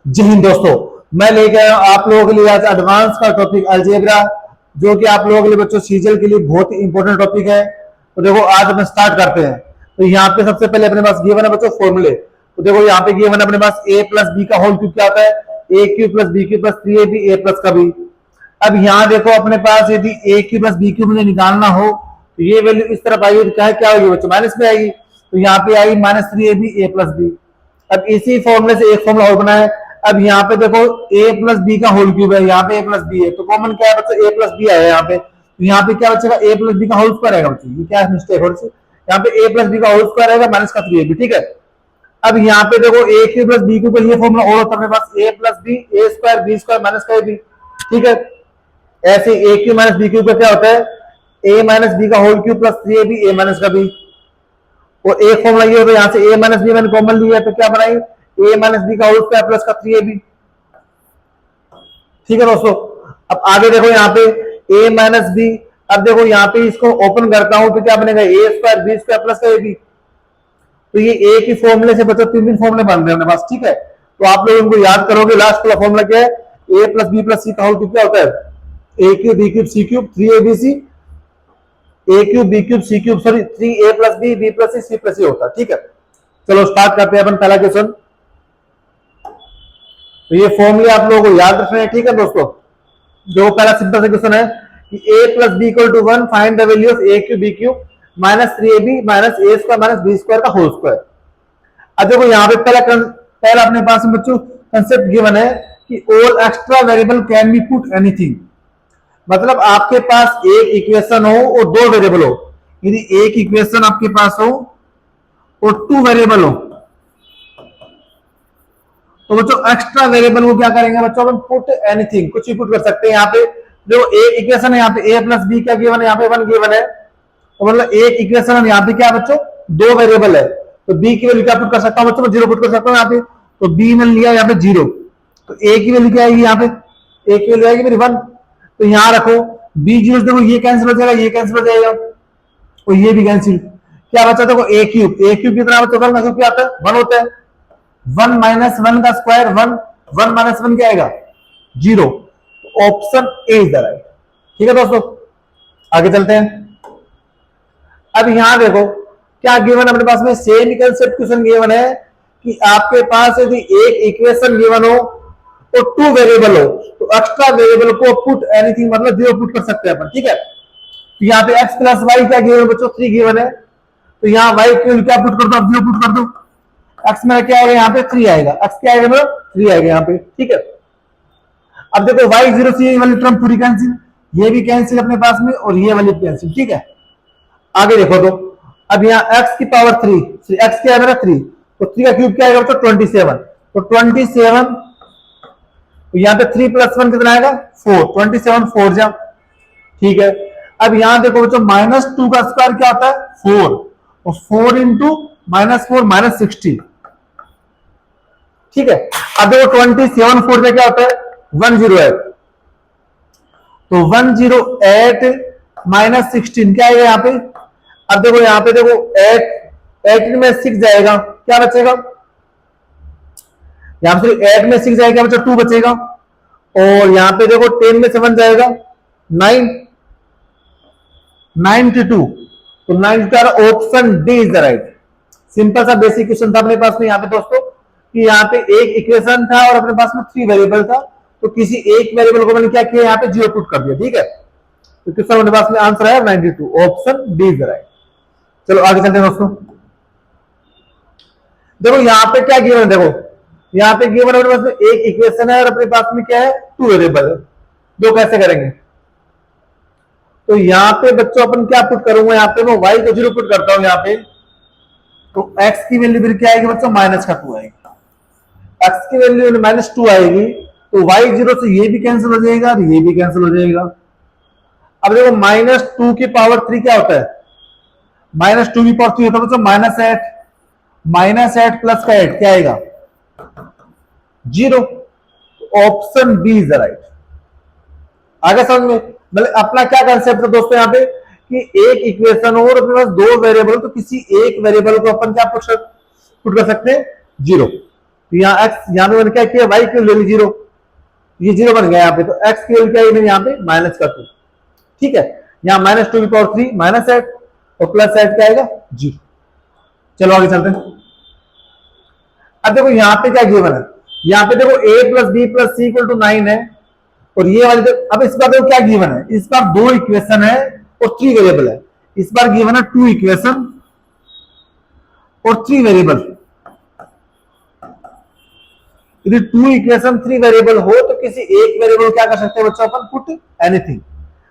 जय हिंद दोस्तों। मैं लेके आया हूं आप लोगों के लिए आज एडवांस का टॉपिक अलजेब्रा, जो कि आप लोगों के लिए बच्चों सीजल के लिए बहुत ही इंपॉर्टेंट टॉपिक है। तो देखो आज हम स्टार्ट करते हैं। तो यहाँ पे सबसे पहले अपने पास गिवन है बच्चों फॉर्मूले। तो देखो यहाँ पे गिवन है अपने पास ए प्लस बी का होल क्यूब क्या होता है, a cube plus b cube plus 3ab a plus का बी। अब यहाँ देखो अपने पास यदि a cube plus b cube मुझे निकालना हो तो ये वैल्यू इस तरफ आएगी, क्या होगी बच्चों, माइनस में आएगी। तो यहाँ पे आएगी -3ab ए प्लस बी। अब इसी फॉर्मूले से एक फॉर्मूला और बना है। अब यहाँ पे देखो a प्लस बी का होल क्यूब है, यहाँ पे a प्लस बी है, तो कॉमन क्या है बच्चों, a प्लस बी आया यहाँ पे। तो यहाँ पे क्या बचेगा, a प्लस बी का होल स्क्वायर आएगा बच्चों। ये क्या है मिस्टेक थोड़ी सी, यहाँ पे a प्लस बी का होल स्क्वायर आएगा माइनस का 3ab, ठीक है। अब यहाँ पे देखो a cube plus b cube का ये फॉर्मूला और होता है अपने पास, a plus b a square b square minus का ab, ठीक है। ऐसे a cube minus b cube का क्या होता है, a माइनस बी का whole cube plus 3ab a minus का b। और एक फॉर्मूला ये होता है, यहाँ से a माइनस बी मैंने कॉमन लिया है तो क्या बनाई, a माइनस बी का होल स्क्वायर प्लस का 3ab, ठीक है दोस्तों। अब आगे देखो यहाँ पे a माइनस बी। अब देखो यहाँ पे इसको ओपन करता हूं तो क्या बनेगा, ए स्क्वायर बी स्क्वायर प्लस का ab। तो ये एक ही फॉर्मूले से बच्चों तीन फॉर्मूले बन रहे हैं अपने पास, ठीक है। तो आप लोग इनको याद करोगे, लास्ट वाला फॉर्मूला क्या है, a plus b plus c का होल क्यूब क्या होता है, a cube b cube c cube 3abc, a cube b cube c cube sorry 3a plus b b plus c plus c होता है, ठीक है। चलो स्टार्ट करते हैं अपन पहला क्वेश्चन। तो ये फॉर्मूले आप लोगों को याद रखना है, ठीक है दोस्तों। जो पहला सिंपल सा क्वेश्चन है कि a plus b equal to 1, find the value of a cube b cube minus 3ab minus a square minus b square का होल स्क्वायर। अब देखो यहाँ पे पहला अपने पास बच्चों कंसेप्ट गिवन है कि all extra variable can be put anything. मतलब आपके पास एक इक्वेशन हो और दो वेरिएबल हो। यदि एक इक्वेशन आपके पास हो और टू वेरिएबल हो तो बच्चों एक्स्ट्रा वेरिएबल को क्या करेंगे बच्चों, अपन पुट एनीथिंग, कुछ भी पुट कर सकते हैं। यहाँ पे जो एक इक्वेशन है, यहाँ पे a प्लस बी क्या गिवन है, यहाँ पे 1 गिवन है। तो मतलब एक इक्वेशन है, यहाँ पे क्या बच्चों दो वेरिएबल है, तो b की वैल्यू क्या पुट कर सकता हूँ बच्चों, 0 पुट कर सकता हूँ यहाँ पे। तो b मैंने लिया यहाँ पे 0, तो a की वैल्यू क्या आएगी, यहाँ पे a की वैल्यू आएगी मेरी 1। तो यहाँ रखो b 0, देखो ये कैंसिल हो जाएगा, ये कैंसिल हो जाएगा, और ये भी कैंसिल। क्या बचा देखो a क्यूब कितना बच्चों, 1 का क्यूब क्या आता है 1 होता है। 1 माइनस 1 का स्क्वायर 1, 1 माइनस 1 क्या आएगा 0। Option A is the right, ठीक है दोस्तों। आगे चलते हैं। अब यहां देखो क्या गिवन अपने पास में, सेम कंसेप्ट क्वेश्चन गिवन है कि आपके पास यदि एक इक्वेशन गिवन हो और टू वेरिएबल हो तो एक्स्ट्रा वेरिएबल को पुट एनीथिंग मतलब 0 पुट कर सकते हैं अपन, ठीक है। तो यहाँ पे x प्लस वाई क्या गिवन बच्चों, 3 गिवन है। तो यहाँ y की क्या पुट कर दो, अब 0 पुट कर दो। x में क्या आएगा, यहाँ पे 3 आएगा, x क्या आएगा मतलब 3 आएगा यहाँ पे, ठीक है। अब देखो y 0 से वाली टर्म पूरी कैंसिल, ये भी कैंसिल अपने पास में और ये वाली कैंसिल, ठीक है। आगे देखो तो अब यहाँ x की पावर 3, x क्या है मेरा 3, तो 3 का क्यूब क्या आएगा बच्चों 27। तो 27, तो यहाँ पे 3 प्लस 1 कितना आएगा 4, 27 4 जा, ठीक है। अब यहाँ देखो बच्चों -2 का स्क्वायर क्या होता है 4, और 4 इंटू -4 -60, ठीक है। अब देखो 27 4 में क्या होता है 108, तो 108 -16 क्या आएगा यहाँ पे। अब देखो यहाँ पे देखो 8 में 6 जाएगा, क्या बचेगा, यहाँ पे 8 में 6 जाएगा बच्चा 2 बचेगा। और यहाँ पे देखो 10 में 7 जाएगा 9, 92, तो 92 option D is the right. Simple सा बेसिक क्वेश्चन था अपने पास में यहाँ पे दोस्तों कि यहाँ पे एक इक्वेशन था और अपने पास में 3 वेरिएबल था, तो किसी एक वेरिएबल को मैंने क्या किया यहाँ पे 0 पुट कर दिया, ठीक है। तो क्वेश्चन अपने पास में आंसर है 92, option D is the right. चलो आगे चलते हैं दोस्तों। देखो यहाँ पे क्या गिवन है, देखो यहाँ पे गिवन अपने पास में एक इक्वेशन है और अपने पास में क्या है 2 वेरिएबल है। दो कैसे करेंगे, तो यहाँ पे बच्चों अपन क्या पुट करूंगा, यहाँ पे मैं y को 0 पुट करता हूं यहाँ पे, तो x की वैल्यू फिर क्या आएगी बच्चों -2 आएगी, x की वैल्यू -2 आएगी, तो y 0 से ये भी कैंसिल हो जाएगा और ये भी कैंसिल हो जाएगा। अब देखो -2 की पावर 3 क्या होता है, -2 की पावर 3 होता है बच्चों -8 प्लस का 8 क्या आएगा 0। Option b is the right. आगे समझ में, मतलब अपना क्या कंसेप्ट है दोस्तों यहाँ पे कि एक इक्वेशन और अपने पास दो वेरिएबल, तो किसी एक वेरिएबल को अपन क्या पुट कर सकते हैं 0। तो यहाँ x यहाँ पे मैंने क्या किया, y की वैल्यू 0, ये 0 बन गया यहाँ पे, तो x की वैल्यू क्या है मैंने यहाँ पे माइनस का 2, ठीक है। यहाँ -2⁻³ माइनस 8 और प्लस 8 क्या आएगा 0। चलो आगे चलते हैं। अब देखो यहाँ पे क्या गिवन है, यहाँ पे देखो a + b + c = 9 है, और ये वाली अब इस बार देखो क्या गिवन है, इस बार 2 इक्वेशन है और 3 वेरिएबल है। इस बार गिवन है 2 इक्वेशन और 3 वेरिएबल। यदि 2 इक्वेशन 3 वेरिएबल हो तो किसी एक वेरिएबल क्या कर सकते हैं बच्चों, अपन पुट एनीथिंग,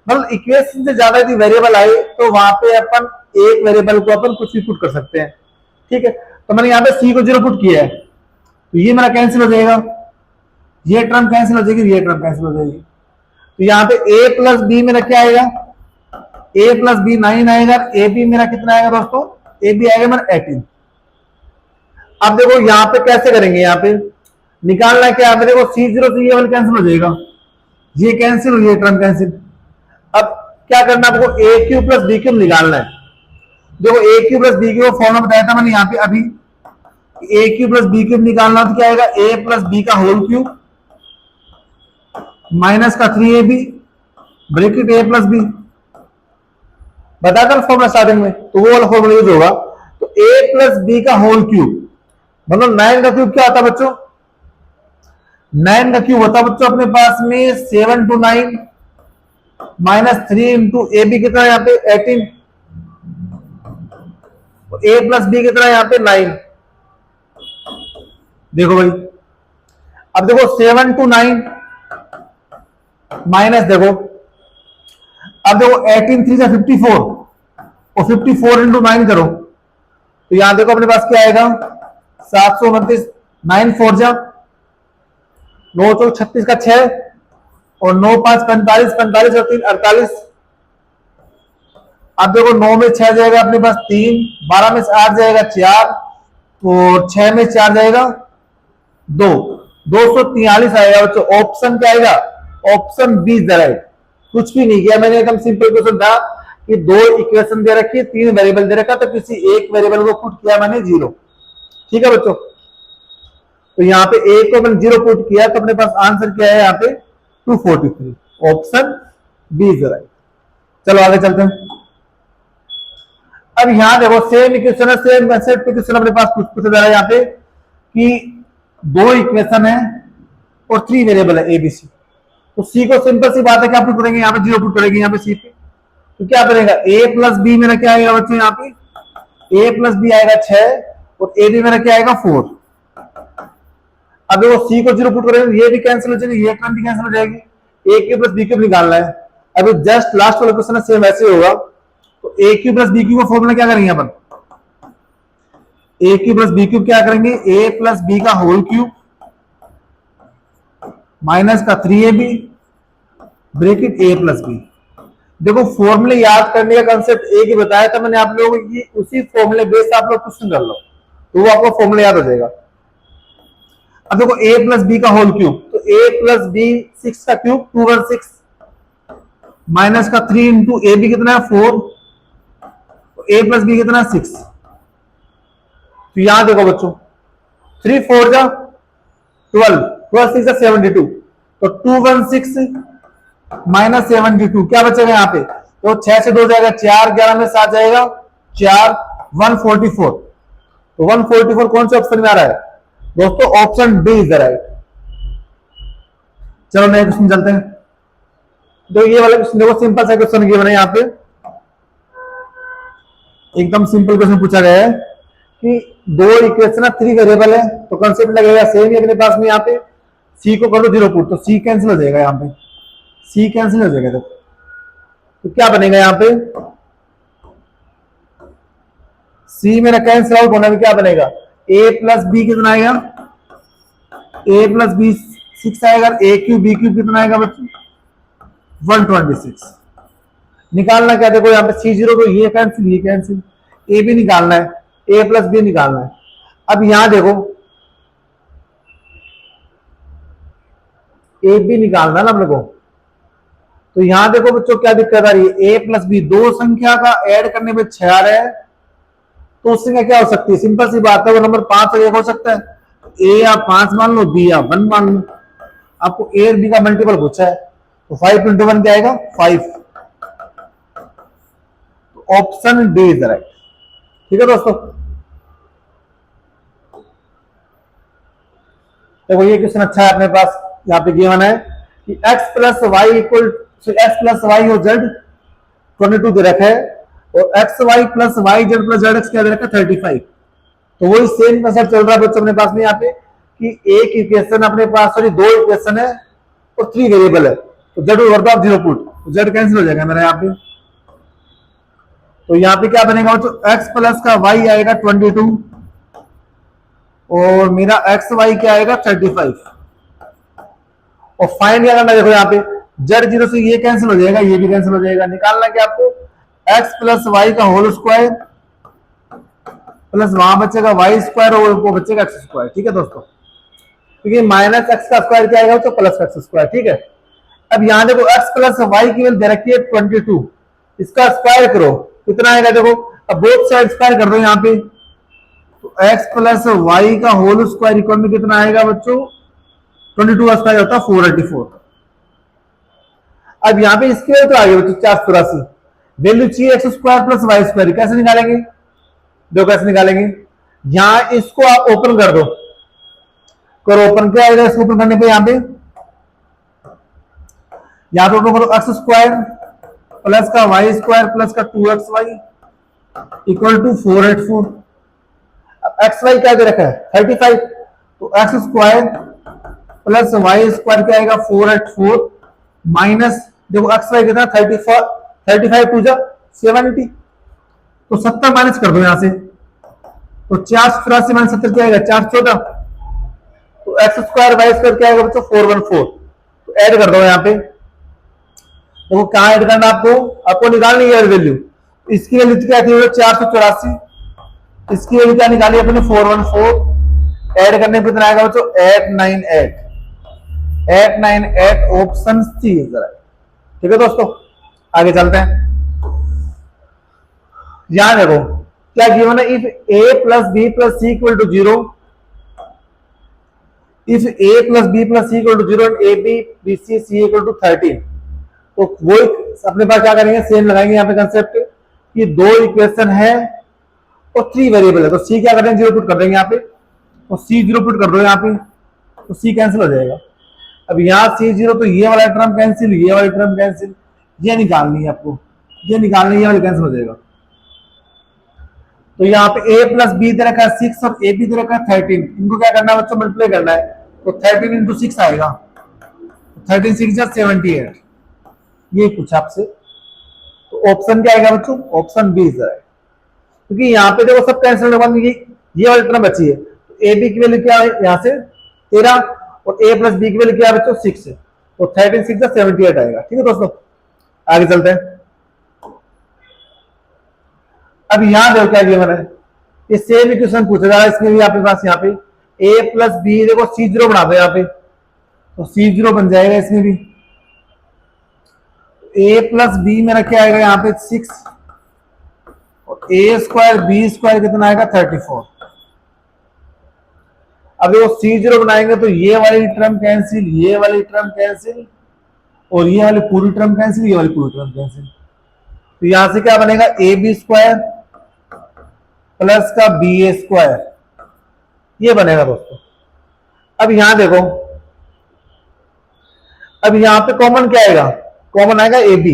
मतलब इक्वेशन से ज्यादा यदि वेरिएबल आए तो वहां पे अपन एक वेरिएबल को अपन कुछ भी पुट कर सकते हैं, ठीक है। तो मैंने यहाँ पे c को 0 पुट किया है, तो ये मेरा कैंसिल हो जाएगा, ये टर्म कैंसिल हो जाएगी, ये टर्म कैंसिल हो जाएगी। तो यहाँ पे a + b मेरा क्या आएगा, a + b 9 आएगा, ए बी मेरा कितना आएगा दोस्तों, ए बी आएगा मेरा 18। अब देखो यहाँ पे कैसे करेंगे, यहाँ पे निकालना है क्या, यहाँ पे देखो C0 से ये वाला कैंसिल हो जाएगा, ये कैंसिल और ये टर्म कैंसिल। अब क्या करना है आपको, a³ + b³ निकालना है। देखो a³ + b³ फॉर्मूला बताया था मैंने यहाँ पे अभी, a³ + b³ निकालना तो क्या आएगा, a + b का होल क्यूब माइनस का 3ab ब्रैकेट a + b, बताया था फॉर्मूला स्टार्टिंग में, तो वो वाला फॉर्मूला यूज होगा। तो a + b का होल क्यूब मतलब 9 का क्यूब क्या होता है बच्चों, 9 का क्यूब होता है बच्चों अपने पास में 7 × 9 - 3 × ab कितना है यहाँ पे 18, a + b कितना है यहाँ पे 9। देखो भाई, अब देखो 7 × 9 माइनस, देखो अब देखो 18 3 × 54 और 54 × 9 करो, तो यहां देखो अपने पास क्या आएगा 729, 9 4 जा 9 4 36 का 6 और 9 5 45, 45 और 3 48। अब देखो 9 में 6 जाएगा अपने पास 3, 12 में 8 जाएगा 4 और 6 में 4 जाएगा 2, 243 आएगा बच्चों। ऑप्शन क्या आएगा, option b is the right. कुछ भी नहीं किया मैंने, एकदम सिंपल क्वेश्चन था कि 2 इक्वेशन दे रखी है, 3 वेरिएबल दे रखा, तो किसी एक वेरिएबल को पुट किया मैंने 0, ठीक है बच्चों। तो यहाँ पे a को मैंने 0 पुट किया, तो अपने पास आंसर क्या है यहाँ पे 243, option b is the right. चलो आगे चलते हैं। अब यहाँ देखो सेम इक्वेशन है, सेम मेथड पे क्वेश्चन अपने पास कुछ पूछा जा रहा है यहाँ पे कि 2 इक्वेशन है और 3 वेरिएबल है ABC। तो C को सिंपल सी बात है क्या पुट करेंगे, यहाँ पे 0 पुट करेंगे यहाँ पे C पे, तो क्या बनेगा a + b मेरा क्या आएगा बच्चों, यहाँ पे a + b आएगा 6 और ab मेरा क्या आएगा 4। अब देखो C को 0 पुट करेंगे, ये भी कैंसिल हो जाएगी, ये टर्म भी कैंसिल हो जाएगी, a³ + b³ निकालना है। अभी जस्ट लास्ट वाला क्वेश्चन है, सेम ऐसे होगा। तो a³ + b³ का फॉर्मूला क्या करेंगे अपन, a³ + b³ क्या करेंगे, a + b का होल क्यूब माइनस का 3ab ब्रैकेट a + b। देखो फॉर्मूले याद करने का कंसेप्ट एक ही बताया था मैंने आप लोगों को, उसी फॉर्मूले बेस आप लोग क्वेश्चन कर लो तो वो आपको फॉर्मूला याद हो जाएगा। अब देखो a + b का होल क्यूब, तो a + b 6 का क्यूब 216 माइनस का 3 × ab कितना है 4, तो a + b कितना है 6। तो यहां देखो बच्चों 3 4 जा 12, 12 6 72, तो 216 माइनस 72 क्या बचेगा यहाँ पे, तो 6 से 2 जाएगा 4, 11 में 7 जाएगा 4, 144। तो 144 कौन से ऑप्शन में आ रहा है दोस्तों, option b is the right. चलो नए क्वेश्चन चलते हैं। तो ये वाला क्वेश्चन देखो सिंपल सा क्वेश्चन गिवन है यहाँ पे, एकदम सिंपल क्वेश्चन पूछा गया है कि 2 इक्वेशन 3 वेरिएबल है, तो कंसेप्ट लगेगा सेम ही अपने पास में। यहाँ पे C को कर दो 0 पुट, तो C कैंसिल हो जाएगा, यहाँ पे C कैंसिल हो जाएगा। तो क्या बनेगा यहाँ पे, C मेरा कैंसिल आउट होना में क्या बनेगा, a + b कितना आएगा, a + b 6 आएगा, a³ b³ कितना आएगा बच्चों 126। निकालना क्या, देखो यहाँ पे C0 को ये कैंसिल, ये कैंसिल, a भी निकालना है, a + b निकालना है। अब यहां देखो a भी निकालना है ना हम लोगों को, तो यहां देखो बच्चों क्या दिक्कत आ रही है, a + b 2 संख्या का ऐड करने में 6 आ रहा है, तो उस संख्या क्या हो सकती है, सिंपल सी बात है वो नंबर 5 हो सकता है। ए आप 5 मान लो, बी आप 1 मान लो। आपको ए और बी का मल्टीपल पूछा है, तो 5 इंटू 1 क्या आएगा 5। तो ऑप्शन डी इज राइट। ठीक है दोस्तों, देखो ये क्वेश्चन अच्छा है अपने पास। यहाँ पे गिवन है कि x plus y equal x plus y और जेड 22 दे रखा है, और x y plus y z plus z x क्या दे रखा है 35। तो वही सेम कंसेप्ट चल रहा है बच्चों अपने पास में यहाँ पे कि एक इक्वेशन अपने पास, सॉरी 2 इक्वेशन है और 3 वेरिएबल है, तो जेड वर्थ ऑफ 0 पुट, तो जेड कैंसिल हो जाएगा मेरा यहाँ पे। तो यहाँ पे क्या बनेगा, तो एक्स प्लस का वाई आएगा 22 और मेरा एक्स वाई क्या आएगा 35। और फाइंड क्या करना, देखो यहाँ पे जेड 0 से ये कैंसिल हो जाएगा, ये भी कैंसिल हो जाएगा। निकालना क्या आपको, एक्स प्लस वाई का होल स्क्वायर प्लस वहां बचेगा वाई स्क्वायर और वो बचेगा एक्स स्क्वायर। ठीक है दोस्तों, क्योंकि माइनस एक्स का स्क्वायर क्या आएगा, तो प्लस एक्स स्क्वायर। ठीक है, अब यहाँ देखो एक्स प्लस वाई की वैल्यू दे रखी है 22, इसका स्क्वायर करो कितना आएगा, देखो अब बोथ साइड स्क्वायर कर दो यहाँ पे, तो एक्स प्लस वाई का होल स्क्वायर इक्वल में कितना आएगा बच्चों, 22 का स्क्वायर होता है 484। अब यहाँ पे इसकी वैल्यू तो आ गई बच्चों 484, वैल्यू चाहिए x square plus y square, कैसे निकालेंगे, देखो कैसे निकालेंगे, यहां इसको आप ओपन कर दो, करो ओपन, क्या आएगा इसको ओपन करने पे, यहाँ पे ओपन करो एक्स स्क्वायर प्लस का वाई स्क्वायर प्लस का 2x वाई इक्वल टू 484। अब एक्स वाई क्या दे रखा है 35, तो x square plus y square क्या आएगा 484 माइनस, देखो एक्स वाई कितना 35 टू जा 70, तो 70 माइनस कर दो यहां से, तो 484 माइनस 70 क्या आएगा 414, तो एक्स स्क्वायर वाई स्क्वायर क्या आएगा बच्चों 414। तो ऐड कर दो यहाँ पे, देखो कहां ऐड करना आपको निकालनी है वैल्यू, इसकी वैल्यू क्या थी 484, इसकी वैल्यू क्या निकाली अपने 414, ऐड करने पे कितना आएगा बच्चों 898 ऑप्शन सी है जरा। ठीक है दोस्तों, आगे चलते हैं। यहां देखो क्या गिवन है, if a plus b plus c equal to 0, if a plus b plus c equal to 0 and a b b c c equal to 13, तो वो अपने पास क्या करेंगे, सेम लगाएंगे यहाँ पे कंसेप्ट कि 2 इक्वेशन है और 3 वेरिएबल है, तो सी क्या करेंगे 0 पुट कर देंगे यहाँ पे, तो सी 0 पुट कर दो यहाँ पे, तो सी कैंसिल हो जाएगा। अब यहाँ सी 0, तो ये वाला टर्म कैंसिल, ये वाला टर्म कैंसिल, ये निकालनी है आपको, ये निकालनी है, ये वाला कैंसिल हो जाएगा। तो यहाँ पे a प्लस बी दे रखा है 6 और ए बी दे रखा है 13, इनको क्या करना है बच्चों मल्टीप्लाई करना है, तो 13 इंटू 6 आएगा, 13 6 जा 78, ये पूछा आपसे। तो ऑप्शन क्या आएगा बच्चों, ऑप्शन बी इज राइट, क्योंकि यहाँ पे देखो सब कैंसिल होगा, ये वाली टर्म बची है, तो ए बी की वैल्यू क्या है यहाँ से 13 और a प्लस बी की वैल्यू क्या है बच्चों 6, तो 13 6 जा 78 आएगा। ठीक है दोस्तों, आगे चलते हैं। अब यहां देखो क्या गिवन है, ये सेम इक्वेशन पूछा जा रहा है, इसमें भी आपके पास यहाँ पे a प्लस बी, देखो C0 बना दो यहाँ पे, तो C0 बन जाएगा इसमें भी, a प्लस बी मेरा क्या आएगा यहाँ पे 6 और a स्क्वायर बी स्क्वायर कितना आएगा 34। अब देखो C0 बनाएंगे तो ये वाली टर्म कैंसिल, ये वाली टर्म कैंसिल और ये वाली पूरी टर्म कैंसिल, ये वाली पूरी टर्म कैंसिल, तो यहां से क्या बनेगा ए बी स्क्वायर प्लस का बी ए स्क्वायर, ये बनेगा दोस्तों। अब यहां देखो, अब यहां पे कॉमन क्या आएगा, कॉमन आएगा ए बी,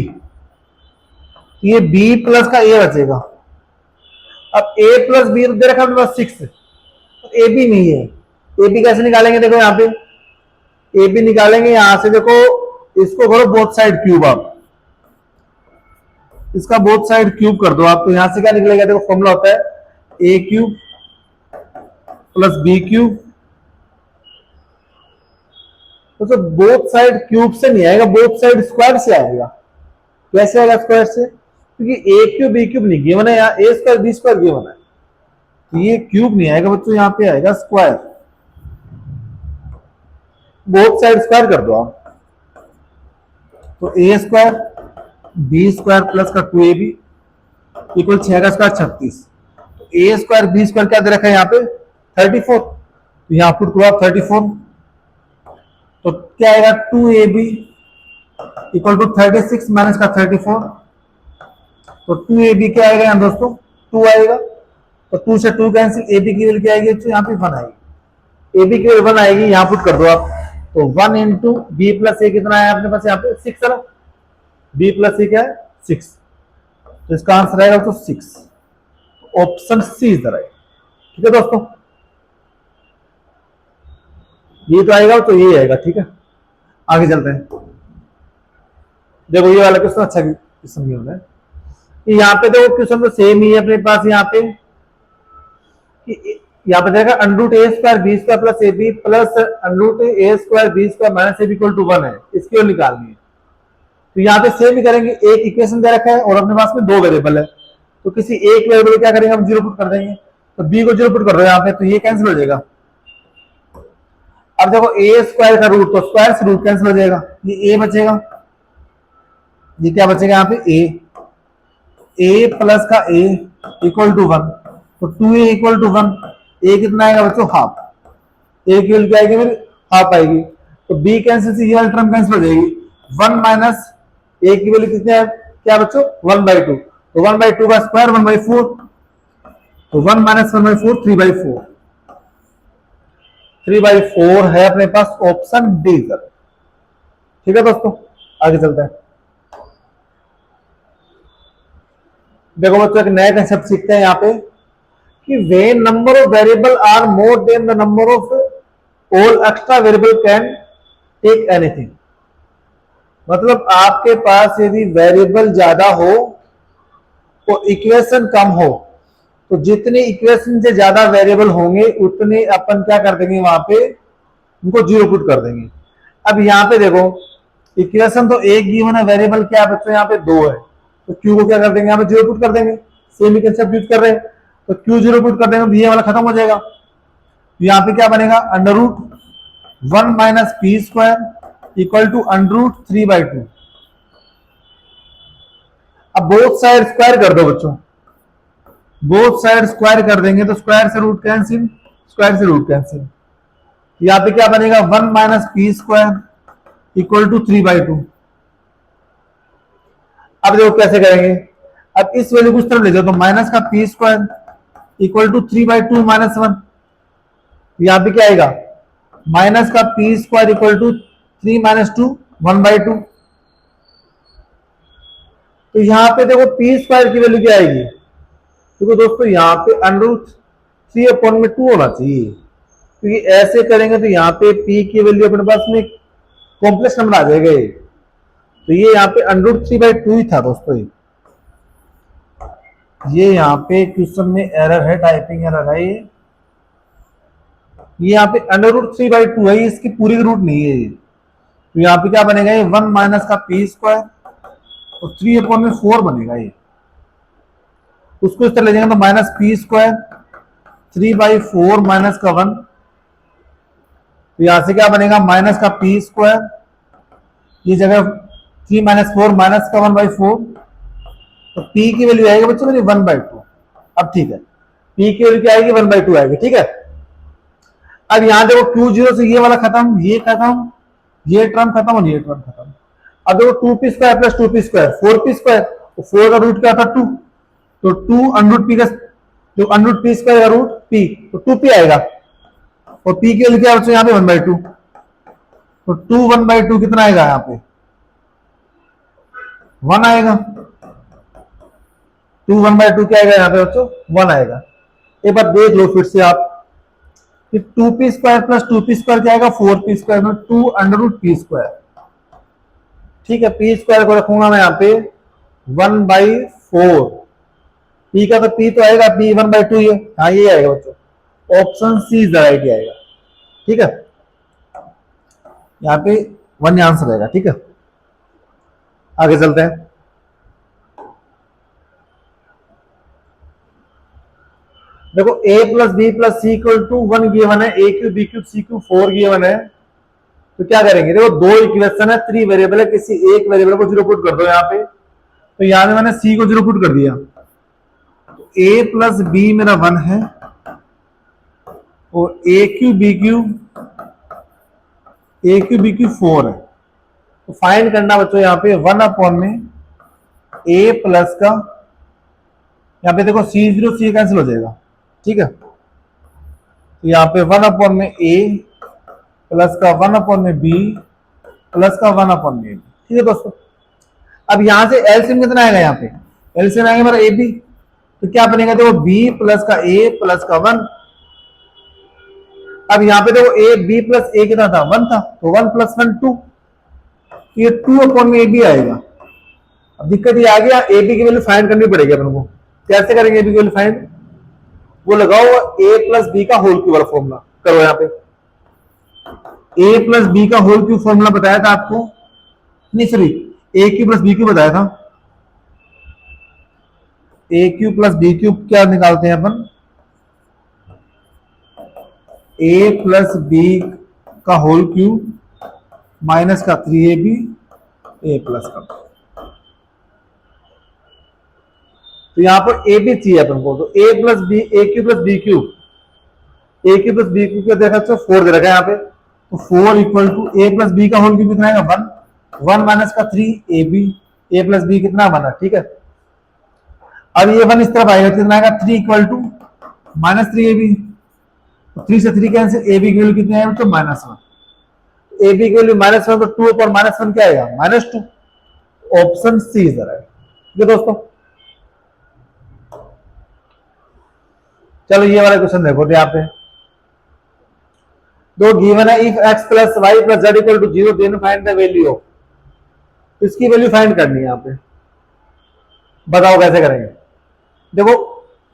ये बी प्लस का ए बचेगा। अब ए प्लस बी दे रखा अपने पास 6, तो ए बी नहीं है, ए बी कैसे निकालेंगे, देखो यहाँ पे ए बी निकालेंगे, यहां से देखो इसको करो बोथ साइड क्यूब, आप इसका बोथ साइड क्यूब कर दो आप, तो यहां से क्या निकलेगा, देखो फॉर्मूला होता है a cube plus b cube, तो बोथ साइड क्यूब से नहीं आएगा, बोथ साइड स्क्वायर से आएगा। कैसे आएगा स्क्वायर से, क्योंकि ए क्यूब बी क्यूब नहीं गिवन है, यहाँ ए स्क्वायर बी स्क्वायर गिवन है, तो ये क्यूब नहीं आएगा बच्चों, यहाँ पे आएगा स्क्वायर, बोथ साइड स्क्वायर कर दो आप, तो ए स्क्वायर बी स्क्वायर प्लस का 2ab इक्वल 6 का स्क्वायर 36, तो ए स्क्वायर बी स्क्वायर क्या दे रखा है यहाँ पे 34, तो यहाँ पुट करो आप 34, तो क्या आएगा 2ab इक्वल टू 36 माइनस का 34, तो 2ab क्या आएगा यहाँ दोस्तों 2 आएगा, तो 2 से 2 कैंसिल, ab की वैल्यू क्या आएगी, तो यहाँ पे 1 आएगी, ab की वैल्यू 1 आएगी, यहाँ पुट कर दो आप, तो 1 इंटू बी प्लस ए कितना है अपने पास यहाँ पे 6 है ना, बी प्लस ए क्या है 6, तो इसका आंसर आएगा तो 6, option C is the right. ठीक है दोस्तों, ये तो आएगा तो ये आएगा। ठीक है, आगे चलते हैं। देखो ये वाला क्वेश्चन अच्छा क्वेश्चन भी होता है कि यहाँ पे देखो क्वेश्चन तो सेम ही है अपने पास, यहाँ पे यहाँ पे देखा under root a square b square plus a b plus under root a square b square minus a b equal to 1 है, इसकी और निकालनी है। तो यहाँ पे सेम ही करेंगे, एक इक्वेशन दे रखा है और अपने पास में 2 वेरिएबल है, तो किसी एक वेरिएबल क्या करेंगे हम 0 पुट कर देंगे, तो बी को 0 पुट कर दो यहाँ पे, तो ये कैंसिल हो जाएगा। अब देखो ए स्क्वायर का रूट, तो स्क्वायर से रूट कैंसिल हो जाएगा, ये ए बचेगा, ये क्या बचेगा यहाँ पे ए प्लस का ए इक्वल टू 1, तो 2a इक्वल टू 1, ए कितना आएगा बच्चों हाफ, ए की वैल्यू क्या आएगी मेरी हाफ आएगी, तो बी कैंसिल से ये वाली टर्म कैंसिल हो जाएगी, 1 माइनस ए की वैल्यू कितनी है क्या बच्चों 1/2, तो 1/2 का स्क्वायर 1/4, तो 1 माइनस 1/4 3/4, 3/4 है अपने पास ऑप्शन डी सर। ठीक है दोस्तों, आगे चलते हैं। देखो बच्चों एक नया कंसेप्ट सीखते हैं यहाँ पे कि when number of variable are more than the number of all extra variable can take anything, मतलब आपके पास यदि वेरिएबल ज्यादा हो तो इक्वेशन कम हो, तो जितने इक्वेशन से ज्यादा वेरिएबल होंगे उतने अपन क्या कर देंगे वहां पे उनको 0 पुट कर देंगे। अब यहाँ पे देखो इक्वेशन तो एक गिवन है, वेरिएबल क्या है बच्चों यहाँ पे 2 है, तो क्यू को क्या कर देंगे यहाँ पे 0 पुट कर देंगे, सेम ही कंसेप्ट यूज कर रहे हैं, तो क्यू 0 पुट कर देंगे तो ये वाला खत्म हो जाएगा, यहाँ पे क्या बनेगा under root 1 minus p square equal to under root 3/2। अब बोथ साइड स्क्वायर कर दो बच्चों, बोथ साइड स्क्वायर कर देंगे तो स्क्वायर से रूट कैंसिल, स्क्वायर से रूट कैंसिल, यहाँ पे क्या बनेगा 1 minus p square equal to 3/2। अब देखो कैसे करेंगे, अब इस वैल्यू को उस तरफ ले जाओ, तो माइनस का p square equal to 3/2 minus 1, यहां पे क्या आएगा माइनस का p square equal to 3 minus 2 1/2, तो यहां पे देखो पी स्क्वायर की वैल्यू क्या आएगी, देखो दोस्तों यहाँ पे अंडरूट 3/2 होना चाहिए, क्योंकि ऐसे करेंगे तो यहाँ पे पी की वैल्यू अपने पास में कॉम्प्लेक्स नंबर आ जाएगा, तो ये यहाँ पे अंडरूट 3/2 ही था दोस्तों। ये यहाँ पे क्वेश्चन में एरर है, टाइपिंग एरर है, ये यहाँ पे अंडररूट 3/2 है, इसकी पूरी रूट नहीं है, तो यहाँ पे क्या बनेगा ये 1 माइनस का पी स्क्वायर और 3/4 बनेगा, ये उसको इस तरह ले जाएंगे तो माइनस पी स्क्वायर 3/4 माइनस का 1, तो यहां से क्या बनेगा माइनस का पी स्क्वायर, ये जगह 3 माइनस 4 माइनस का 1/4, तो p की वैल्यू आएगी बच्चों मेरी 1/2। अब ठीक है, p की वैल्यू क्या आएगी 1/2 आएगी। ठीक है, अब यहां देखो Q0 से ये वाला खत्म, ये खत्म, ये टर्म खत्म और ये टर्म खत्म। अब देखो 2p square plus 2p square 4p square, तो 4 का रूट क्या था 2, तो 2 अंडरूट p का जो अंडरूट p स्क्वायर का रूट p, तो 2p आएगा, और p की वैल्यू क्या बच्चों यहाँ पे 1/2, तो 2 1/2 कितना आएगा यहाँ पे 1 आएगा, 2 1/2 क्या आएगा यहाँ पे बच्चों 1 आएगा। एक बार देख लो फिर से आप कि 2p square plus 2p square क्या आएगा 4p स्क्वायर में 2 अंडररूट p स्क्वायर। ठीक है, p स्क्वायर को रखूंगा मैं यहाँ पे 1/4, p का तो p तो आएगा, p 1/2 ही है, हाँ ये आएगा बच्चों, option C is the right आएगा। ठीक है, यहाँ पे 1 आंसर आएगा। ठीक है, आगे चलते हैं। देखो a plus b plus c equal to 1 given है, a cube b cube c cube 4 given है, तो क्या करेंगे, देखो 2 इक्वेशन है, 3 वेरिएबल है, किसी एक वेरिएबल को 0 पुट कर दो यहाँ पे, तो यहाँ पे मैंने c को 0 पुट कर दिया, तो a प्लस बी मेरा 1 है, और ए क्यू बी क्यू 4 है। तो फाइंड करना बच्चों यहाँ पे 1 अपॉन में ए प्लस का, यहाँ पे देखो C0 C कैंसिल हो जाएगा, ठीक है। तो यहाँ पे 1 अपॉन में ए प्लस का 1 अपॉन में बी प्लस का 1 अपॉन में ए, ठीक है दोस्तों। अब यहां से एलसीएम कितना आएगा, यहाँ पे एलसीएम आएगा हमारा ए बी, तो क्या बनेगा देखो बी प्लस का ए प्लस का 1। अब यहाँ पे देखो ए बी प्लस ए कितना था, 1 था, तो 1 प्लस 1 2, ये 2 अपॉन में ए बी आएगा। अब दिक्कत ये आ गया, ए बी की वैल्यू फाइंड करनी पड़ेगी अपन को। कैसे करेंगे ए बी की वैल्यू फाइंड, वो लगाओ ए प्लस बी का होल क्यूब वाला फॉर्मूला करो। यहाँ पे ए प्लस बी का होल क्यूब फॉर्मूला बताया था आपको, नहीं सॉरी ए क्यू प्लस बी क्यू बताया था। ए क्यू प्लस बी क्यूब क्या निकालते हैं अपन, ए प्लस बी का होल क्यूब माइनस का 3ab ए प्लस का। तो यहां पर ए बी चाहिए अपन को, तो ए प्लस बी ए क्यू प्लस बी क्यूब, ए क्यू प्लस बी क्यूब क्या देखा, तो 4 दे रखा है यहाँ पे। तो 4 equal to a plus b का होल क्यूब कितना आएगा 1, 1 माइनस का 3ab ए प्लस बी कितना बना, ठीक है। अब ये 1 इस तरफ आएगा, कितना आएगा 3 इक्वल टू माइनस 3ab, तो 3 से 3 कैंसिल, ए बी की वैल्यू कितनी आएगी तो -1, ए बी की वैल्यू -1 तो 2 और -1 क्या आएगा -2, ऑप्शन सी इज राइट। ठीक है दोस्तों, चलो ये वाला क्वेश्चन देखो यहाँ पे, दो गिवन है if x plus y plus z equal to 0 then find the value of, इसकी वैल्यू फाइंड करनी है यहाँ पे, बताओ कैसे करेंगे। देखो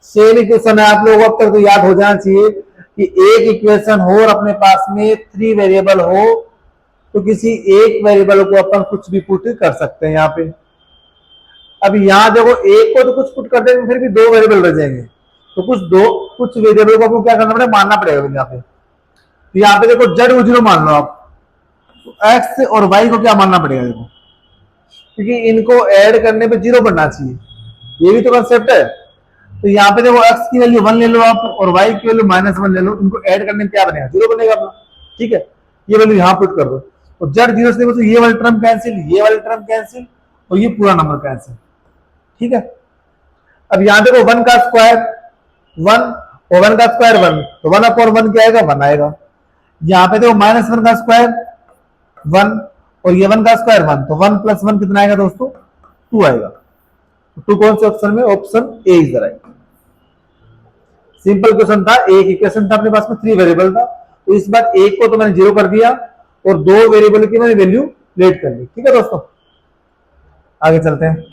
सेम इक्वेशन है, आप लोगों को अब तक तो याद हो जाना चाहिए कि एक इक्वेशन हो और अपने पास में 3 वेरिएबल हो तो किसी एक वेरिएबल को अपन कुछ भी पुट कर सकते हैं यहाँ पे। अब यहाँ देखो एक को तो कुछ पुट कर देंगे, फिर भी 2 वेरिएबल रह जाएंगे, तो कुछ वेरिएबल को आपको क्या करना पड़ेगा, मानना पड़ेगा यहाँ पे। तो यहाँ पे देखो जेड को 0 मान लो आप, तो एक्स और वाई को क्या मानना पड़ेगा देखो, क्योंकि इनको ऐड करने पे 0 बनना चाहिए, ये भी तो कंसेप्ट है। तो यहाँ पे देखो x की वैल्यू 1 ले लो आप और y की वैल्यू -1 ले लो, इनको ऐड करने में क्या बनेगा 0 बनेगा अपना, ठीक है। ये वैल्यू यहाँ पुट कर दो, तो जेड 0 से देखो तो ये वाली टर्म कैंसिल, ये वाली टर्म कैंसिल और ये पूरा नंबर कैंसिल, ठीक है। अब यहाँ देखो 1 का स्क्वायर 1 और 1 का स्क्वायर 1, तो 1 अपॉन 1 क्या आएगा 1 आएगा। यहाँ पे देखो -1 का स्क्वायर 1 और ये 1 का स्क्वायर 1, तो 1 प्लस 1 कितना आएगा दोस्तों 2 आएगा। तो कौन से ऑप्शन में, option A is the right. Simple question था, एक इक्वेशन था अपने पास में 3 वेरिएबल था, तो इस बार एक को तो मैंने 0 कर दिया और 2 वेरिएबल की मैंने वैल्यू लेट कर ली, ठीक है दोस्तों। आगे चलते हैं,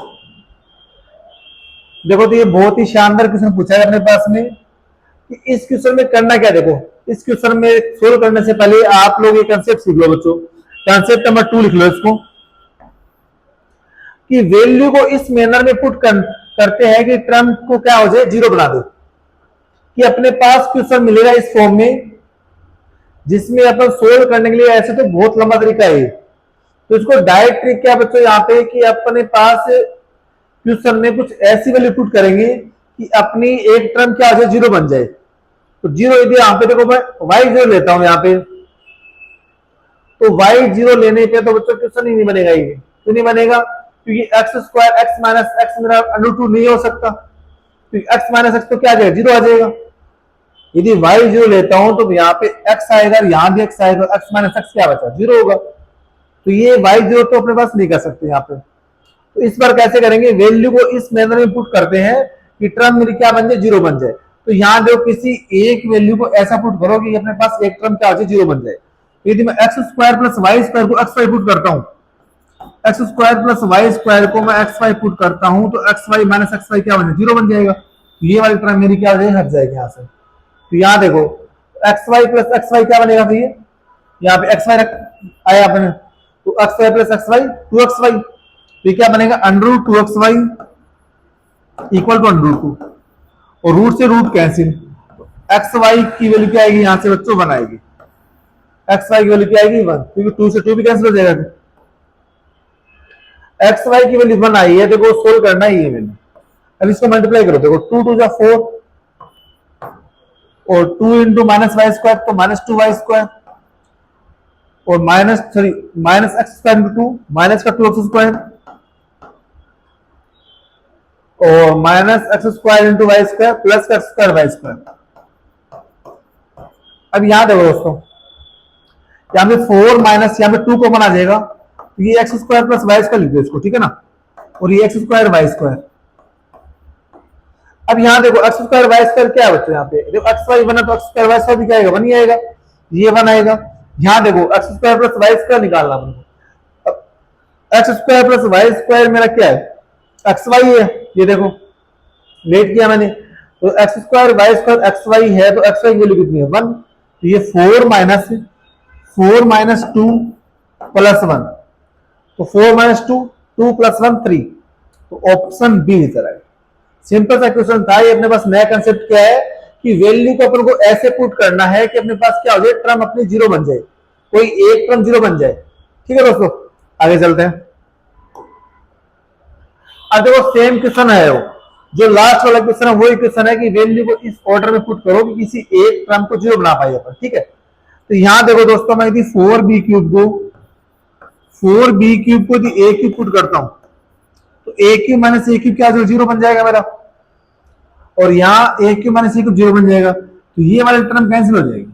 देखो तो ये बहुत ही शानदार क्वेश्चन पूछा है अपने पास में कि इस क्वेश्चन में करना क्या। देखो इस क्वेश्चन में सोल्व करने से पहले आप लोग ये कंसेप्ट सीख लो बच्चों, कंसेप्ट नंबर 2 लिख लो इसको, कि वैल्यू को इस मैनर में पुट करते हैं कि टर्म को क्या हो जाए 0 बना दो, कि अपने पास क्वेश्चन मिलेगा इस फॉर्म में जिसमें अपन सोल्व करने के लिए, ऐसे तो बहुत लंबा तरीका है, तो इसको डायरेक्ट ट्रिक क्या बच्चों यहाँ पे कि अपने पास क्वेश्चन में कुछ ऐसी वैल्यू पुट करेंगे कि अपनी एक टर्म क्या हो जाए 0 बन जाए। तो 0 यदि यहाँ पे देखो मैं y0 लेता हूं यहाँ पे, तो y0 लेने पे तो बच्चों क्वेश्चन ही नहीं बनेगा, ये क्यों नहीं बनेगा, क्योंकि x square x minus x मेरा √2 नहीं हो सकता, क्योंकि x माइनस x तो क्या आ जाएगा 0 आ जाएगा। यदि y0 लेता हूं तो यहाँ पे x आएगा, यहां भी x आएगा, x माइनस x क्या बचा 0 होगा, तो ये y0 तो अपने पास नहीं कर सकते यहाँ पे। तो इस बार कैसे करेंगे, वैल्यू को इस मैनर में पुट करते हैं कि टर्म मेरी क्या बन जाए 0 बन जाए। तो यहाँ देखो किसी एक वैल्यू को ऐसा पुट करो कि अपने पास एक टर्म क्या हो जाए 0 बन जाए। यदि मैं x square plus y square को xy पुट करता हूँ, x square plus y square को मैं xy पुट करता हूँ, तो xy माइनस xy क्या बन जाए 0 बन जाएगा। तो ये वाली टर्म मेरी क्या हो जाएगी, हट जाएगी यहाँ से। तो यहाँ देखो xy प्लस xy क्या बनेगा फिर, यहाँ पे xy आया अपने, तो xy प्लस xy 2xy, तो ये क्या बनेगा √2xy इक्वल टू √2 और रूट से रूट कैंसिल, तो xy की वैल्यू क्या आएगी यहाँ से बच्चों 1 आएगी, xy की वैल्यू क्या आएगी 1, क्योंकि 2 से 2 भी कैंसिल हो जाएगा। xy की वैल्यू 1 आई है, देखो सोल्व करना ही है मैंने। अब इसको मल्टीप्लाई करो, देखो 2 2 जा 4 और 2 इंटू माइनस वाई स्क्वायर तो -2y², और minus x square into 2 minus का 2x², और minus x square into y² plus का x²y²। अब यहां देखो दोस्तों, यहाँ पे 4 माइनस यहाँ पे 2 कॉमन आ जाएगा, तो ये x² प्लस y² लिख दो इसको, ठीक है ना, और ये x² y²। अब यहाँ देखो x² y² क्या है बच्चों, यहाँ पे देखो x y बना तो x² y² भी क्या आएगा, 1 ही आएगा, ये 1 आएगा। यहाँ देखो x² प्लस y² निकालना अपने, x² प्लस y² मेरा क्या है, एक्स वाई है, ये देखो लेट किया मैंने, तो x² y² एक्स वाई है, तो एक्स वाई की वैल्यू कितनी है 1, तो ये 4 माइनस 2 प्लस 1, तो 4 माइनस 2 2 प्लस 1 3, तो ऑप्शन बी इधर है। सिंपल सा क्वेश्चन था ये, अपने पास नया कंसेप्ट क्या है कि वैल्यू को अपन को ऐसे पुट करना है कि अपने पास क्या हो जाए, टर्म अपनी जीरो बन जाए, कोई एक टर्म जीरो बन जाए। ठीक है दोस्तों, आगे चलते हैं। अब देखो सेम क्वेश्चन है, वो जो लास्ट वाला क्वेश्चन है वही क्वेश्चन है कि वैल्यू को इस ऑर्डर में पुट करो कि किसी एक टर्म को जीरो बना पाए अपन। ठीक है, तो यहां देखो दोस्तों, मैं यदि 4b³ को यदि a³ पुट करता हूं तो a³ माइनस a³ क्या जीरो बन जाएगा मेरा, और यहाँ a³ माइनस a³ जीरो बन जाएगा, तो ये वाली टर्म कैंसिल हो जाएगी,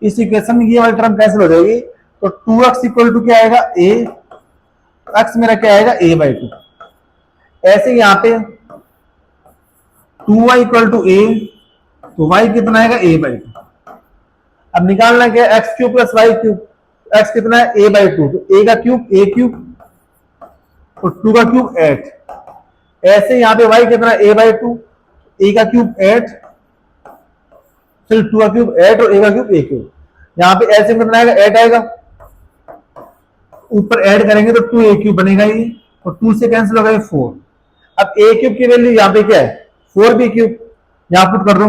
इस इक्वेशन में ये वाली टर्म कैंसिल हो जाएगी, तो 2x इक्वल टू क्या आएगा a, x मेरा क्या आएगा a/2। ऐसे यहाँ पे 2y इक्वल टू a, तो y कितना आएगा a/2। अब निकालना क्या है, x³ प्लस y³, x कितना है a/2, तो a का क्यूब a³ और 2 का क्यूब 8। ऐसे यहाँ पे y कितना है a/2, a का क्यूब 8, फिर 2 का क्यूब 8 और a का क्यूब a³। यहाँ पे ऐसे कितना आएगा 8 आएगा, ऊपर ऐड करेंगे तो 2a³ बनेगा ये, और 2 से कैंसिल होगा 4। अब a³ की वैल्यू यहाँ पे क्या है 4b³, यहाँ पुट कर दो,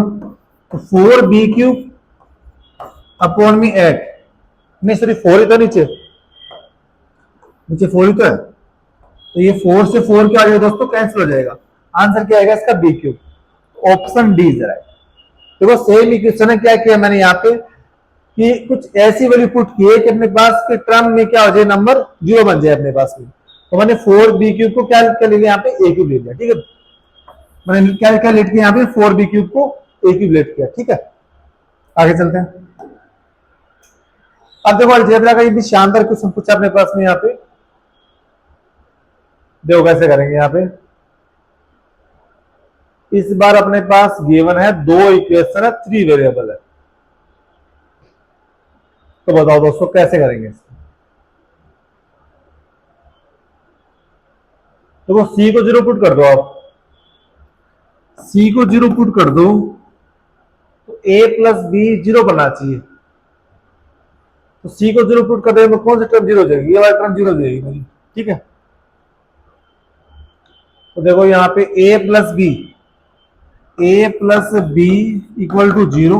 तो 4b³ अपॉन में 8, नहीं सॉरी 4 ही तो नीचे 4 ही तो है, तो ये 4 से 4 क्या आ जाएगा दोस्तों, कैंसिल हो जाएगा। आंसर क्या आएगा इसका b³, option D is right. देखो सेम इक्वेशन है, क्या किया मैंने यहाँ पे कि कुछ ऐसी वैल्यू पुट की है कि अपने पास के टर्म में क्या हो जाए, नंबर जीरो बन जाए अपने पास में, तो मैंने 4b³ को क्या ले लिया यहाँ पे a³ ले लिया। ठीक है, मैंने क्या लेट किया यहाँ पे 4b³ को a³ लेट किया। ठीक है, आगे चलते हैं। अब देखो अलजेब्रा का ये भी शानदार क्वेश्चन पूछा अपने पास में, यहाँ पे देखो कैसे करेंगे। यहाँ पे इस बार अपने पास गिवन है 2 इक्वेशन है, 3 वेरिएबल है, तो बताओ दोस्तों कैसे करेंगे इसको। देखो c को 0 पुट कर दो, आप c को 0 पुट कर दो तो a प्लस b 0 बनना चाहिए, तो c को 0 पुट कर देंगे तो कौन सी टर्म 0 हो जाएगी, ये वाली टर्म 0 हो जाएगी मेरी। ठीक है, तो देखो यहाँ पे a plus b equal to 0,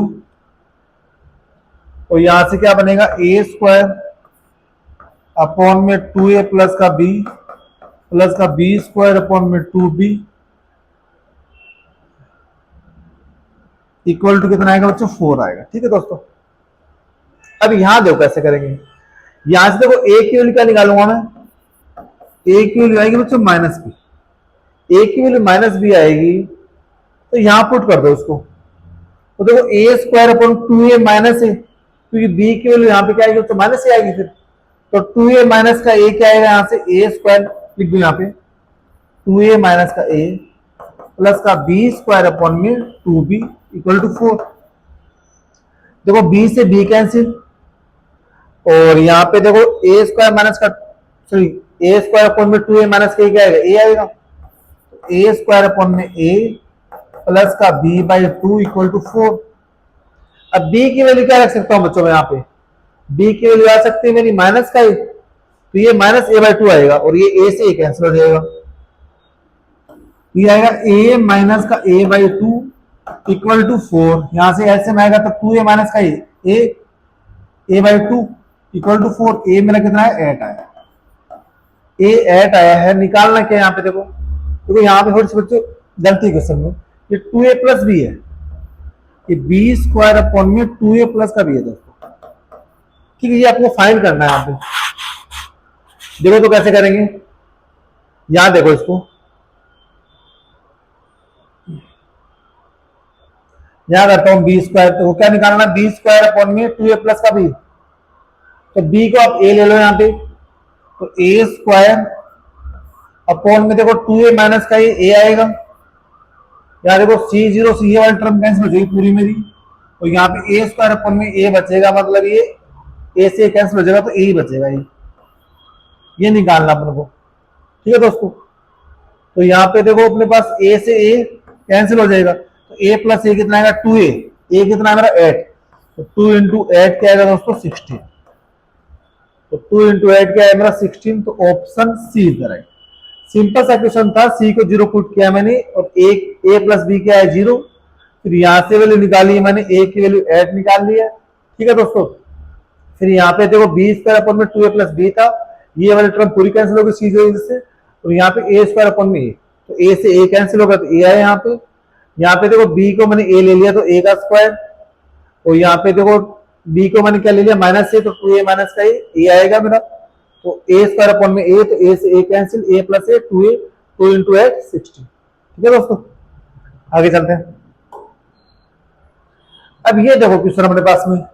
और यहां से क्या बनेगा a² अपॉन में 2a प्लस का b प्लस का b² अपॉन में 2b इक्वल टू कितना आएगा बच्चों 4 आएगा। ठीक है दोस्तों, अब यहां देखो कैसे करेंगे। यहां से देखो a की वैल्यू क्या निकालूंगा मैं, a की वैल्यू आएगी बच्चों -b, a की वैल्यू -b आएगी, तो यहां पुट कर दो उसको, तो देखो a² अपॉन 2a माइनस है, क्योंकि b की वैल्यू यहाँ पे क्या आएगी तो माइनस से आएगी, फिर तो 2a माइनस का a क्या आएगा, यहाँ से a² लिख दो, यहाँ पे 2a माइनस का a प्लस का b² अपॉन में 2b इक्वल टू 4। देखो b से b कैंसिल, और यहाँ पे देखो a² माइनस का सॉरी a² अपॉन में 2a माइनस का क्या आएगा a आएगा, a² अपॉन में a प्लस का b/2 इक्वल टू 4। अब b की वैल्यू क्या रख सकता हूं बच्चों में, यहाँ पे b की वैल्यू आ सकती है मेरी माइनस का, तो ये -a/2 आएगा, और ये a से कैंसिल हो जाएगा, ये आएगा a माइनस का a/2 इक्वल टू 4। यहां से ऐसे में आएगा तो 2a माइनस का a/2 इक्वल टू 4। a मेरा कितना है 8 आया, a 8 आया है। निकालना क्या है यहाँ पे, देखो यहाँ पे थोड़ी सी बच्चों गलती क्वेश्चन में, ये 2a प्लस b है, ये बी स्क्वायर अपॉन में 2a प्लस का भी है दोस्तों। ठीक है, ये आपको फाइंड करना है। यहाँ पे देखो तो कैसे करेंगे, यहां देखो इसको, यहां करता हूं बी स्क्वायर, तो क्या निकालना, बी स्क्वायर अपॉन में 2a प्लस का भी, तो बी को आप ए ले लो यहाँ पे, तो ए स्क्वायर अपॉन में देखो 2a माइनस का ए आएगा, यहाँ देखो C0 सी वाली टर्म कैंसिल हो जाएगी पूरी मेरी, तो यहाँ पे ए स्क्वायर अपॉन में ए बचेगा, मतलब ये ए से कैंसिल हो जाएगा तो ए ही बचेगा, ये निकालना अपने को। ठीक है दोस्तों, तो यहाँ पे देखो अपने पास ए से ए कैंसिल हो जाएगा, तो ए प्लस ए कितना आएगा 2a, ए कितना है मेरा 8, तो 2 इंटू 8 क्या आएगा दोस्तों 16, तो 2 इंटू 8 क्या है मेरा 16, तो option C is the right. Simple सा क्वेश्चन था, सी को 0 पुट किया मैंने, और एक ए प्लस बी क्या है 0, फिर यहां से वैल्यू निकाली मैंने, ए की वैल्यू 8 निकाल ली है। ठीक है दोस्तों, फिर यहाँ पे देखो बी स्क्वायर अपॉन में 2a प्लस बी था, ये वाली टर्म पूरी कैंसिल होगी सी जो से, तो यहाँ पे ए स्क्वायर अपॉन में ए, तो ए से ए कैंसिल होगा तो ए आया यहाँ पे। यहाँ पे देखो बी को मैंने ए ले लिया तो ए का स्क्वायर, और यहाँ पे देखो बी को मैंने क्या ले लिया माइनस ए, तो 2a माइनस का ए आएगा मेरा, तो ए स्क्वायर अपॉन में ए, तो ए से ए कैंसिल, ए प्लस ए 2a, 2 इंटू 8 16। ठीक है दोस्तों, आगे चलते हैं। अब ये देखो क्वेश्चन अपने पास में,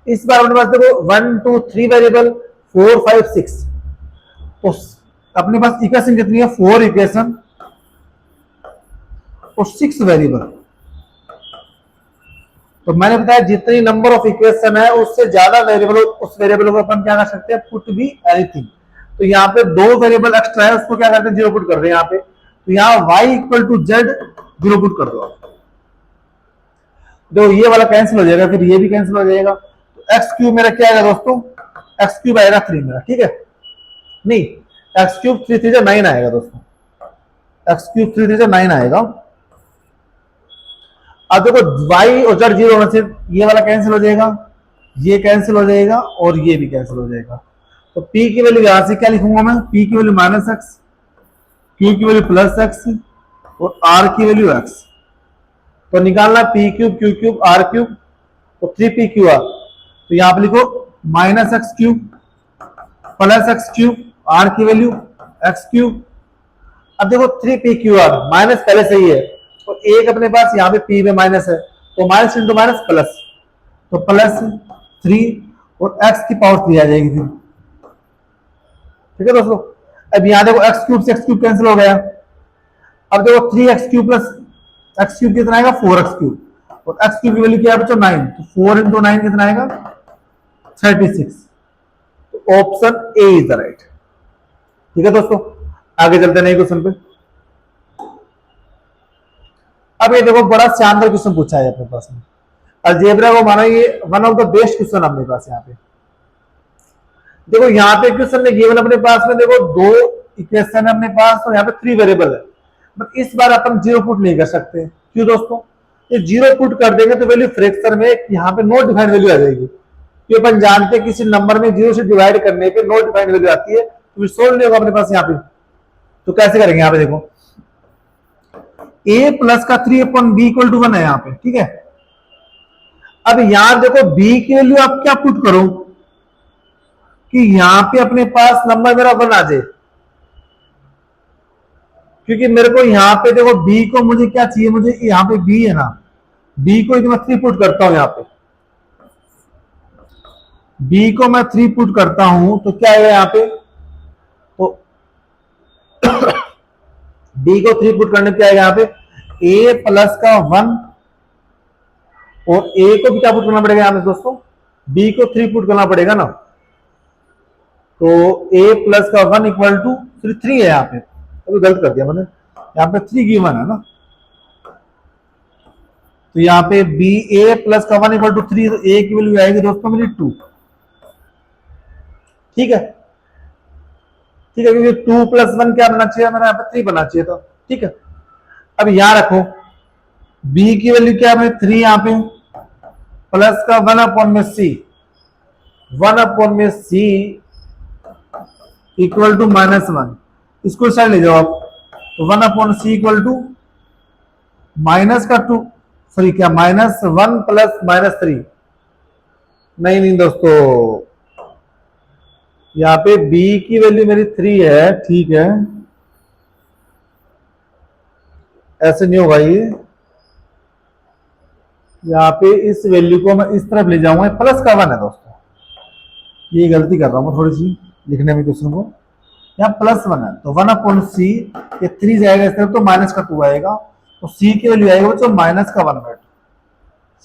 इस बार अपने पास देखो 1 2 3 वेरिएबल 4 5 6, तो अपने पास इक्वेशन कितनी है 4 इक्वेशन और 6 वेरिएबल। तो मैंने बताया जितनी नंबर ऑफ इक्वेशन है उससे ज्यादा वेरिएबल, उस वेरिएबल को अपन क्या कर सकते हैं, पुट बी एनीथिंग। तो यहाँ पे 2 वेरिएबल एक्स्ट्रा है, उसको क्या करते हैं 0 पुट कर दे यहाँ पे, तो यहाँ y equal to z 0 put कर दो आप, देखो ये वाला कैंसिल हो जाएगा, फिर ये भी कैंसिल हो जाएगा, तो एक्स क्यूब मेरा क्या आएगा दोस्तों, एक्स क्यूब आएगा 3 मेरा। ठीक है, नहीं एक्स क्यूब 3 3 9 आएगा दोस्तों, एक्स क्यूब 3 3 9 आएगा। अब देखो y और z 0 होने से ये वाला कैंसिल हो जाएगा, ये कैंसिल हो जाएगा और ये भी कैंसिल हो जाएगा, तो p की वैल्यू यहां से क्या लिखूंगा मैं, p की वैल्यू माइनस एक्स, q की वैल्यू प्लस एक्स और r की वैल्यू x। तो निकालना p cube q cube r cube, तो 3p r, तो यहां पर लिखो minus x cube plus x cube, r की वैल्यू x क्यूब। अब देखो 3p r माइनस पहले से ही है, तो एक अपने पास यहाँ पे p में माइनस है, तो माइनस इंटू माइनस प्लस, तो प्लस 3 और x की पावर 3 आ जाएगी फिर। ठीक है दोस्तों, अब यहाँ देखो x क्यूब से x क्यूब कैंसिल हो गया, अब देखो 3x cube plus x cube कितना आएगा 4x क्यूब, और x क्यूब की वैल्यू क्या है बच्चों 9, तो 4 इंटू 9 कितना आएगा 36, तो option A is the right. ठीक है दोस्तों, आगे चलते हैं क्वेश्चन पे। अब ये देखो बड़ा शानदार क्वेश्चन पूछा है अपने पास में, अलजेब्रा को माना ये one of the best question अपने पास यहाँ पे। देखो यहाँ पे क्वेश्चन में गिवन अपने पास में देखो 2 इक्वेशन है अपने पास, और यहाँ पे 3 वेरिएबल है, बट इस बार अपन 0 पुट नहीं कर सकते। क्यों दोस्तों, ये 0 पुट कर देंगे तो वैल्यू फ्रैक्शन में यहाँ पे नो डिफाइंड वैल्यू आ जाएगी, क्योंकि अपन जानते हैं किसी नंबर में 0 से डिवाइड करने पे नो डिफाइंड वैल्यू आती है, तो सोल्व नहीं होगा अपने पास यहाँ पे। तो कैसे करेंगे, यहाँ पे देखो a प्लस का 3 अपॉन बी इक्वल टू 1 है यहाँ पे। ठीक है, अब यहां देखो b की वैल्यू आप क्या पुट करो कि यहां पे अपने पास नंबर मेरा 1 आ जाए, क्योंकि मेरे को यहां पे देखो b को मुझे क्या चाहिए, मुझे यहां पे b है ना, b को मैं 3 पुट करता हूं, यहाँ पे b को मैं 3 पुट करता हूं तो क्या है यहाँ पे, तो b को 3 पुट करने क्या है यहाँ पे a प्लस का 1, और a को भी क्या पुट करना पड़ेगा यहाँ पे दोस्तों, b को 3 पुट करना पड़ेगा ना, तो a प्लस का 1 इक्वल टू 3 है यहाँ पे, अभी गलत कर दिया मैंने, यहाँ पे 3 गिवन है ना, तो यहाँ पे b a प्लस का 1 इक्वल टू 3, तो a की वैल्यू आएगी दोस्तों मेरी 2। ठीक है, ठीक है, क्योंकि 2 प्लस 1 क्या बनना चाहिए मेरा, यहाँ पे 3 बनना चाहिए था। ठीक है, अब यहां रखो b की वैल्यू क्या है 3 यहाँ पे, प्लस का 1 अपॉन में c, 1 अपॉन में c इक्वल टू -1, इसको साइड ले जाओ आप, तो 1 upon c equal to minus का 2, सॉरी क्या, -1 प्लस -3, नहीं नहीं दोस्तों, यहाँ पे b की वैल्यू मेरी 3 है, ठीक है, ऐसे नहीं होगा ये, यहाँ पे इस वैल्यू को मैं इस तरफ ले जाऊंगा, प्लस का 1 है दोस्तों, ये गलती कर रहा हूँ थोड़ी सी लिखने में क्वेश्चन को, यहाँ +1 है तो 1/c, ये 3 जाएगा इस तरफ तो -2 आएगा, तो c की वैल्यू आएगा बच्चों -1/2,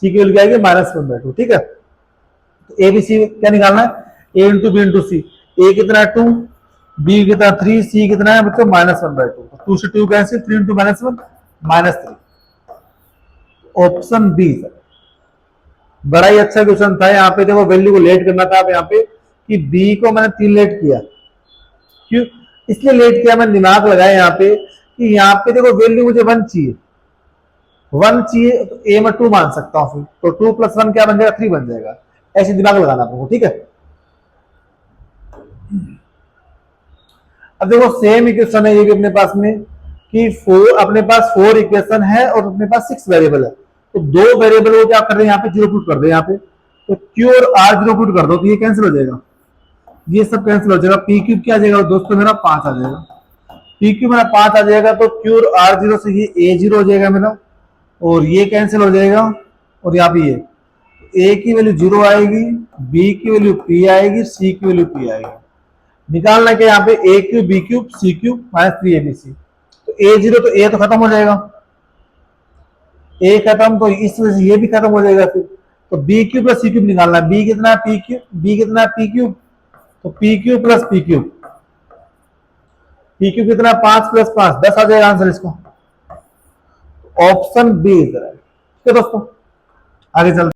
c की वैल्यू आएगी -1/2, ठीक है। तो ए बी सी क्या निकालना है, a इंटू बी इंटू सी, ए कितना है 2, बी कितना 3, सी कितना है बच्चों -1/2, 2 से 2 कैंसिल, 3 इंटू -1 -3, ऑप्शन बी। बड़ा ही अच्छा क्वेश्चन था, यहाँ पे देखो वैल्यू को लेट करना था, आप यहाँ पे कि बी को मैंने 3 लेट किया, क्यों इसलिए लेट किया, मैंने दिमाग लगाया यहाँ पे कि यहाँ पे देखो वैल्यू मुझे 1 चाहिए, 1 चाहिए तो ए में 2 मान सकता हूँ, फिर तो 2 + 1 क्या बन जाएगा, 3 बन जाएगा, ऐसे दिमाग लगाना आपको, ठीक है। अब देखो सेम इक्वेशन है ये भी अपने पास में कि 4, अपने पास 4 इक्वेशन है और अपने पास 6 वेरिएबल है, तो 2 वेरिएबल को क्या कर रहे हैं यहाँ पे, जीरो पुट कर दे, यहाँ पे तो क्यू और आर जीरो पुट कर दो, तो ये कैंसिल हो जाएगा, ये सब कैंसिल हो जाएगा, पी क्यूब क्या आ जाएगा दोस्तों मेरा 5 आ जाएगा, पी क्यूब मेरा 5 आ जाएगा, तो क्यू और आर जीरो से ये ए जीरो हो जाएगा मेरा, और ये कैंसिल हो जाएगा, और यहाँ पे ये ए की वैल्यू 0 आएगी, बी की वैल्यू पी आएगी, सी की वैल्यू पी आएगी, निकालना है कि यहाँ पे ए cube b cube c cube -3abc, तो ए जीरो तो ए तो खत्म हो जाएगा, ए खत्म तो इस वजह से ये भी खत्म हो जाएगा, फिर तो बी क्यूब प्लस सी क्यूब निकालना है, बी कितना है पी क्यूब, बी कितना है पी क्यूब, तो P cube plus P cube, P cube कितना 5 + 5 10 आ जाएगा आंसर इसका, ऑप्शन बी इज राइट, ठीक है दोस्तों, आगे चलते